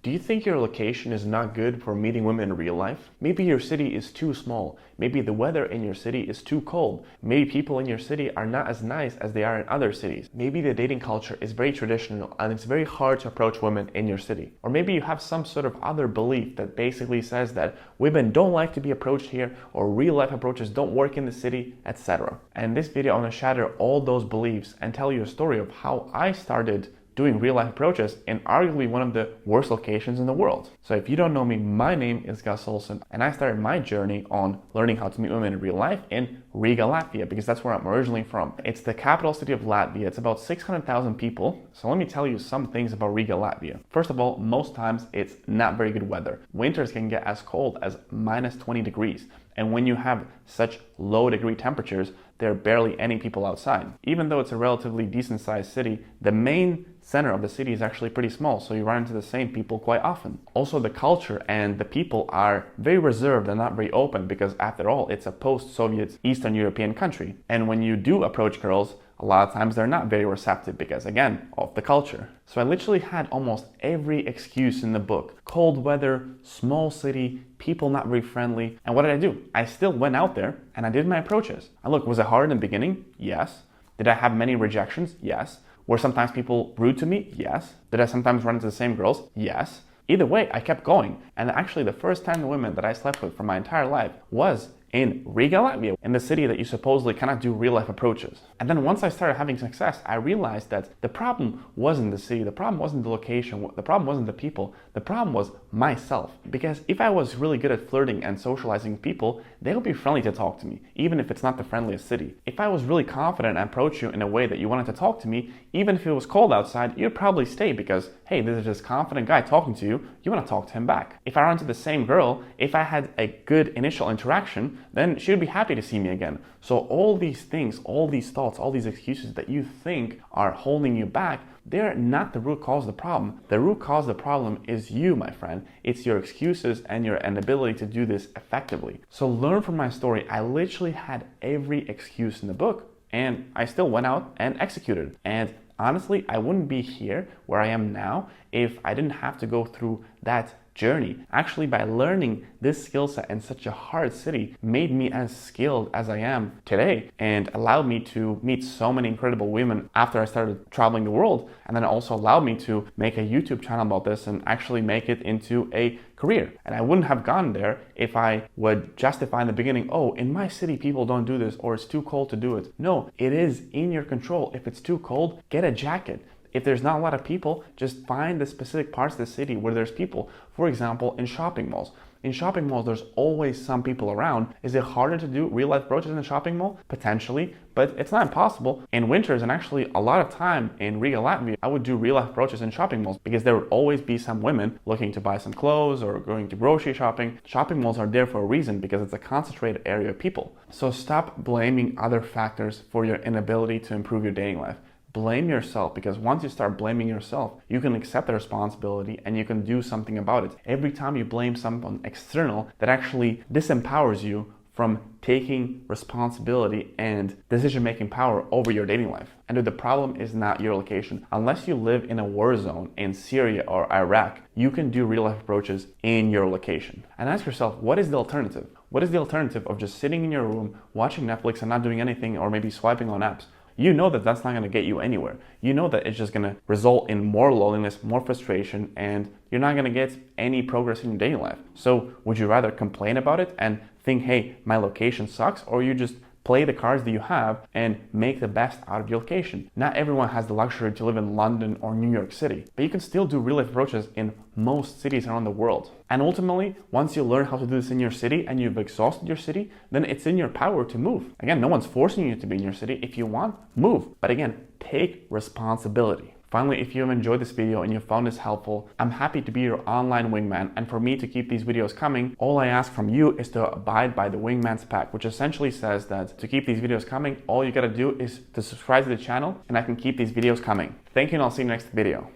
Do you think your location is not good for meeting women in real life? Maybe your city is too small. Maybe the weather in your city is too cold. Maybe people in your city are not as nice as they are in other cities. Maybe the dating culture is very traditional and it's very hard to approach women in your city. Or maybe you have some sort of other belief that basically says that women don't like to be approached here, or real life approaches don't work in the city, etc. And in this video, I want to shatter all those beliefs and tell you a story of how I started doing real life approaches in arguably one of the worst locations in the world. So if you don't know me, my name is Gus Olsen, and I started my journey on learning how to meet women in real life in Riga, Latvia, because that's where I'm originally from. It's the capital city of Latvia. It's about 600,000 people. So let me tell you some things about Riga, Latvia. First of all, most times it's not very good weather. Winters can get as cold as -20 degrees. And when you have such low degree temperatures, there are barely any people outside. Even though it's a relatively decent sized city, the main center of the city is actually pretty small, so you run into the same people quite often. Also, the culture and the people are very reserved and not very open because after all, it's a post-Soviet Eastern European country. And when you do approach girls, a lot of times they're not very receptive because, again, of the culture. So I literally had almost every excuse in the book. Cold weather, small city, people not very friendly. And what did I do? I still went out there and I did my approaches. And look, was it hard in the beginning? Yes. Did I have many rejections? Yes. Were sometimes people rude to me? Yes. Did I sometimes run into the same girls? Yes. Either way, I kept going. And actually the first 10 women that I slept with for my entire life was in Riga, Latvia, in the city that you supposedly cannot do real life approaches. And then once I started having success, I realized that the problem wasn't the city, the problem wasn't the location, the problem wasn't the people, the problem was myself. Because if I was really good at flirting and socializing with people, they would be friendly to talk to me, even if it's not the friendliest city. If I was really confident and approach you in a way that you wanted to talk to me, even if it was cold outside, you'd probably stay because, hey, this is this confident guy talking to you, you want to talk to him back. If I ran into the same girl, if I had a good initial interaction, then she would be happy to see me again. So all these things, all these thoughts, all these excuses that you think are holding you back, they're not the root cause of the problem. The root cause of the problem is you, my friend. It's your excuses and your inability to do this effectively. So learn from my story. I literally had every excuse in the book and I still went out and executed. And honestly, I wouldn't be here where I am now if I didn't have to go through that journey. Actually, by learning this skill set in such a hard city made me as skilled as I am today and allowed me to meet so many incredible women after I started traveling the world. And then it also allowed me to make a YouTube channel about this and actually make it into a career. And I wouldn't have gone there if I would justify in the beginning, oh, in my city people don't do this or it's too cold to do it. No, it is in your control. If it's too cold, get a jacket. If there's not a lot of people, just find the specific parts of the city where there's people. For example, in shopping malls. In shopping malls, there's always some people around. Is it harder to do real life approaches in a shopping mall? Potentially, but it's not impossible. In winters, and actually a lot of time in Riga, Latvia, I would do real life approaches in shopping malls because there would always be some women looking to buy some clothes or going to grocery shopping. Shopping malls are there for a reason because it's a concentrated area of people. So stop blaming other factors for your inability to improve your dating life. Blame yourself, because once you start blaming yourself, you can accept the responsibility and you can do something about it. Every time you blame someone external, that actually disempowers you from taking responsibility and decision-making power over your dating life. And the problem is not your location. Unless you live in a war zone in Syria or Iraq, you can do real-life approaches in your location. And ask yourself, what is the alternative? What is the alternative of just sitting in your room, watching Netflix and not doing anything, or maybe swiping on apps? You know that that's not going to get you anywhere. You know that it's just going to result in more loneliness, more frustration, and you're not going to get any progress in your dating life. So would you rather complain about it and think, hey, my location sucks, or you just play the cards that you have and make the best out of your location? Not everyone has the luxury to live in London or New York City, but you can still do real life approaches in most cities around the world. And ultimately, once you learn how to do this in your city and you've exhausted your city, then it's in your power to move. Again, no one's forcing you to be in your city. If you want, move. But again, take responsibility. Finally, if you have enjoyed this video and you found this helpful, I'm happy to be your online wingman, and for me to keep these videos coming, all I ask from you is to abide by the Wingman's Pact, which essentially says that to keep these videos coming, all you gotta do is to subscribe to the channel and I can keep these videos coming. Thank you, and I'll see you next video.